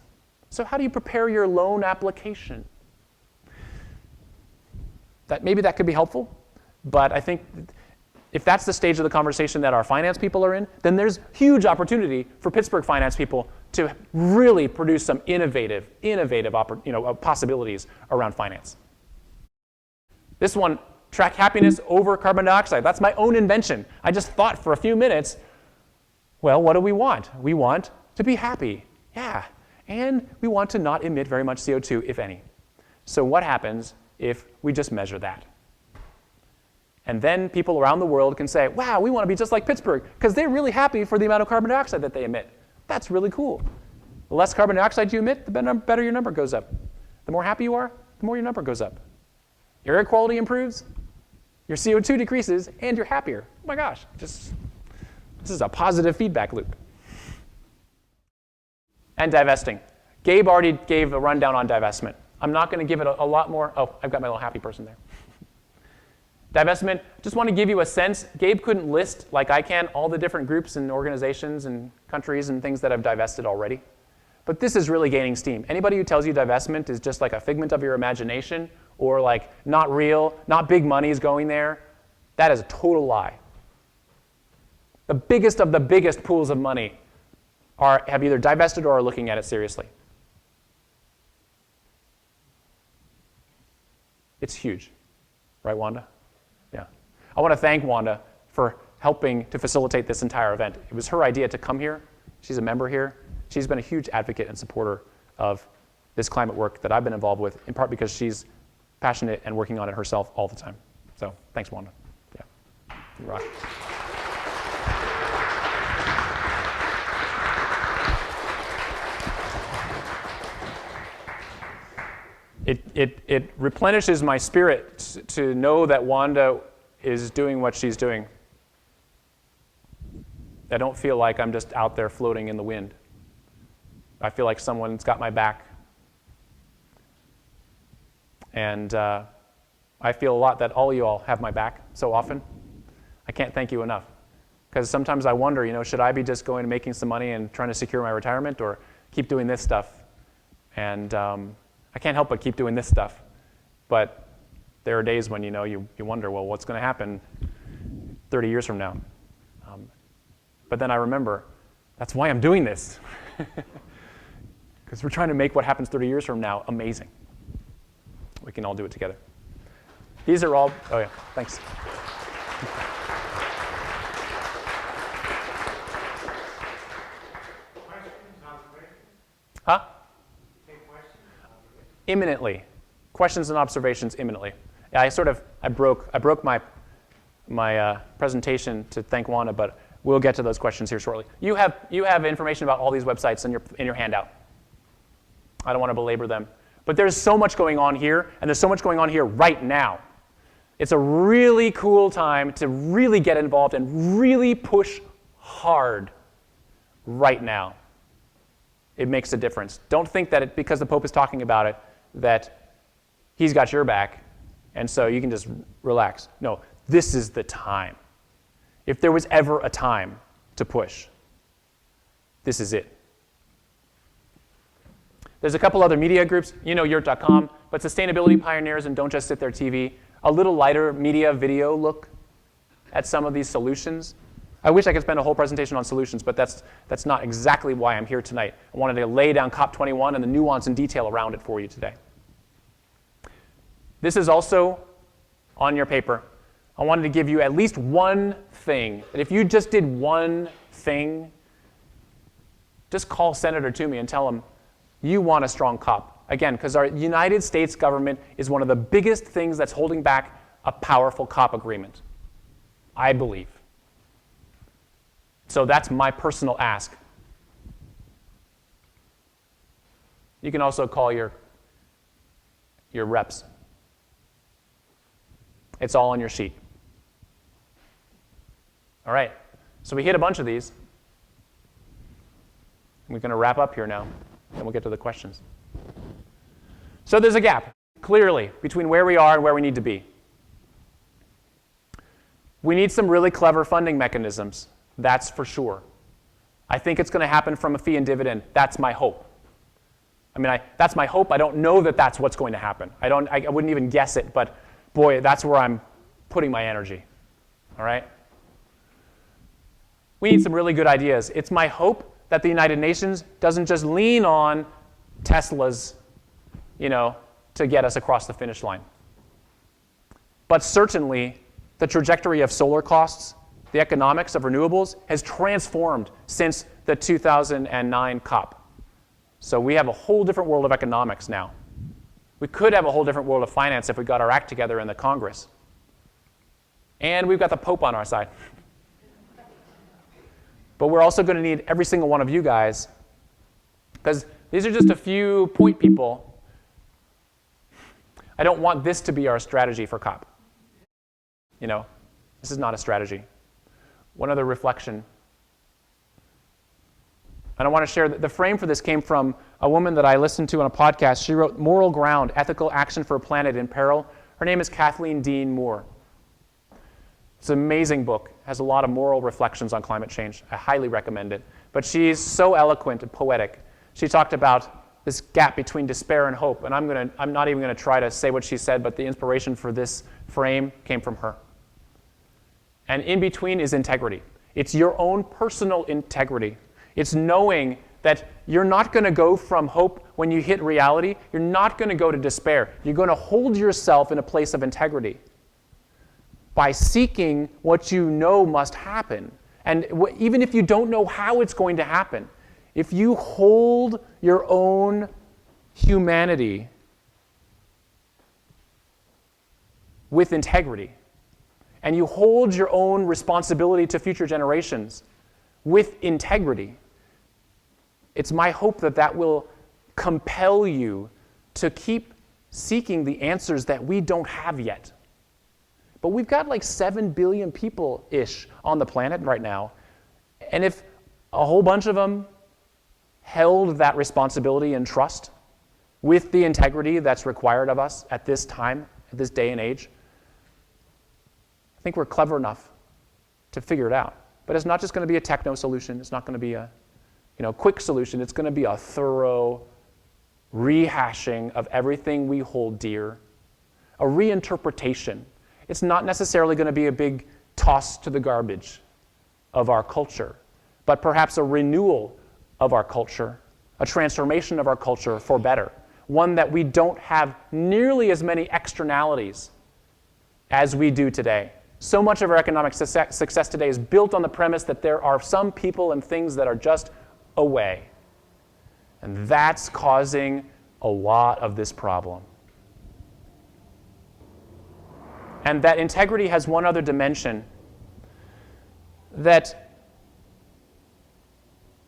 So how do you prepare your loan application? Maybe that could be helpful, but I think if that's the stage of the conversation that our finance people are in, then there's huge opportunity for Pittsburgh finance people to really produce some innovative possibilities around finance. This one, track happiness over carbon dioxide. That's my own invention. I just thought for a few minutes, well, what do we want? We want to be happy. Yeah. And we want to not emit very much CO2, if any. So what happens if we just measure that? And then people around the world can say, wow, we want to be just like Pittsburgh, because they're really happy for the amount of carbon dioxide that they emit. That's really cool. The less carbon dioxide you emit, the better your number goes up. The more happy you are, the more your number goes up. Your air quality improves, your CO2 decreases, and you're happier. Oh my gosh, this is a positive feedback loop. And divesting. Gabe already gave a rundown on divestment. I'm not going to give it a lot more. Oh, I've got my little happy person there. Divestment, just want to give you a sense. Gabe couldn't list, like I can, all the different groups and organizations and countries and things that have divested already. But this is really gaining steam. Anybody who tells you divestment is just like a figment of your imagination or like not real, not big money is going there, that is a total lie. The biggest of the biggest pools of money have either divested or are looking at it seriously. It's huge. Right, Wanda? Yeah. I want to thank Wanda for helping to facilitate this entire event. It was her idea to come here. She's a member here. She's been a huge advocate and supporter of this climate work that I've been involved with, in part because she's passionate and working on it herself all the time. So thanks, Wanda. Yeah. You rock. It replenishes my spirit to know that Wanda is doing what she's doing. I don't feel like I'm just out there floating in the wind. I feel like someone's got my back. And I feel a lot that all of you all have my back so often. I can't thank you enough. Because sometimes I wonder, should I be just going and making some money and trying to secure my retirement or keep doing this stuff? And I can't help but keep doing this stuff. But there are days when, you wonder, well, what's going to happen 30 years from now? But then I remember, that's why I'm doing this. Because we're trying to make what happens 30 years from now amazing. We can all do it together. These are all, oh yeah, thanks. Huh? Imminently. Questions and observations imminently. Yeah, I broke my presentation to thank Wanda, but we'll get to those questions here shortly. You have information about all these websites in your handout. I don't want to belabor them. But there's so much going on here, and there's so much going on here right now. It's a really cool time to really get involved and really push hard right now. It makes a difference. Don't think that because the Pope is talking about it, that he's got your back, and so you can just relax. No, this is the time. If there was ever a time to push, this is it. There's a couple other media groups, YERT.com, but Sustainability Pioneers and Don't Just Sit There TV, a little lighter media video look at some of these solutions. I wish I could spend a whole presentation on solutions, but that's not exactly why I'm here tonight. I wanted to lay down COP21 and the nuance and detail around it for you today. This is also on your paper. I wanted to give you at least one thing. And if you just did one thing, just call Senator Toomey and tell him you want a strong COP. Again, because our United States government is one of the biggest things that's holding back a powerful COP agreement, I believe. So that's my personal ask. You can also call your reps. It's all on your sheet. All right, so we hit a bunch of these. We're going to wrap up here now, and we'll get to the questions. So there's a gap, clearly, between where we are and where we need to be. We need some really clever funding mechanisms, that's for sure. I think it's going to happen from a fee and dividend. That's my hope. I mean, that's my hope. I don't know that that's what's going to happen. I wouldn't even guess it, but boy, that's where I'm putting my energy. All right? We need some really good ideas. It's my hope that the United Nations doesn't just lean on Teslas, to get us across the finish line. But certainly, the trajectory of solar costs, the economics of renewables, has transformed since the 2009 COP. So we have a whole different world of economics now. We could have a whole different world of finance if we got our act together in the Congress. And we've got the Pope on our side. But we're also going to need every single one of you guys, because these are just a few point people. I don't want this to be our strategy for COP. This is not a strategy. One other reflection. And I want to share that the frame for this came from a woman that I listened to on a podcast. She wrote Moral Ground, Ethical Action for a Planet in Peril. Her name is Kathleen Dean Moore. It's an amazing book. It has a lot of moral reflections on climate change. I highly recommend it. But she's so eloquent and poetic. She talked about this gap between despair and hope. And I'm not even going to try to say what she said, but the inspiration for this frame came from her. And in between is integrity. It's your own personal integrity. It's knowing that you're not going to go from hope when you hit reality. You're not going to go to despair. You're going to hold yourself in a place of integrity by seeking what you know must happen. And even if you don't know how it's going to happen, if you hold your own humanity with integrity, and you hold your own responsibility to future generations with integrity, it's my hope that that will compel you to keep seeking the answers that we don't have yet. But we've got like 7 billion people-ish on the planet right now. And if a whole bunch of them held that responsibility and trust with the integrity that's required of us at this time, at this day and age, I think we're clever enough to figure it out. But it's not just going to be a techno solution. It's not going to be a quick solution. It's going to be a thorough rehashing of everything we hold dear, a reinterpretation. It's not necessarily going to be a big toss to the garbage of our culture, but perhaps a renewal of our culture, a transformation of our culture for better, one that we don't have nearly as many externalities as we do today. So much of our economic success today is built on the premise that there are some people and things that are just away. And that's causing a lot of this problem. And that integrity has one other dimension, that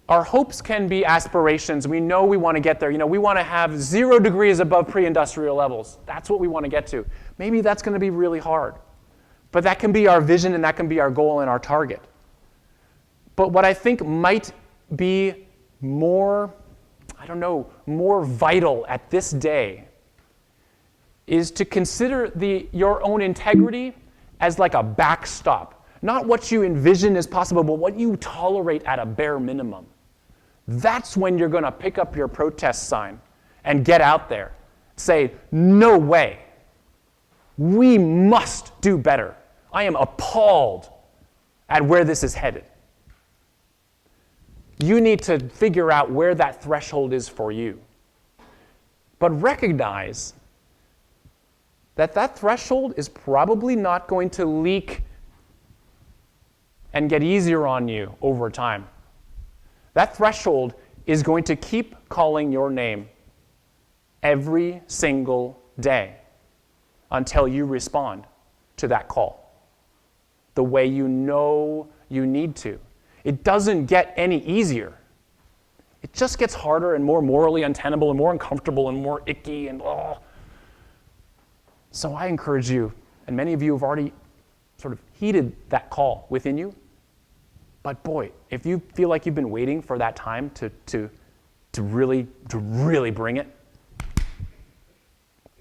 our hopes can be aspirations. We know we want to get there. We want to have 0 degrees above pre-industrial levels. That's what we want to get to. Maybe that's going to be really hard. But that can be our vision, and that can be our goal and our target. But what I think might be more vital at this day is to consider your own integrity as like a backstop. Not what you envision as possible, but what you tolerate at a bare minimum. That's when you're going to pick up your protest sign and get out there. Say, no way. We must do better. I am appalled at where this is headed. You need to figure out where that threshold is for you. But recognize that threshold is probably not going to leak and get easier on you over time. That threshold is going to keep calling your name every single day until you respond to that call the way you know you need to. It doesn't get any easier. It just gets harder and more morally untenable and more uncomfortable and more icky and oh. So I encourage you, and many of you have already sort of heeded that call within you, but boy, if you feel like you've been waiting for that time to really bring it,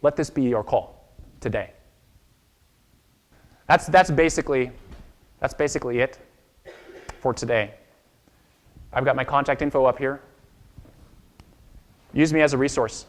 let this be your call today. That's basically it for today. I've got my contact info up here. Use me as a resource.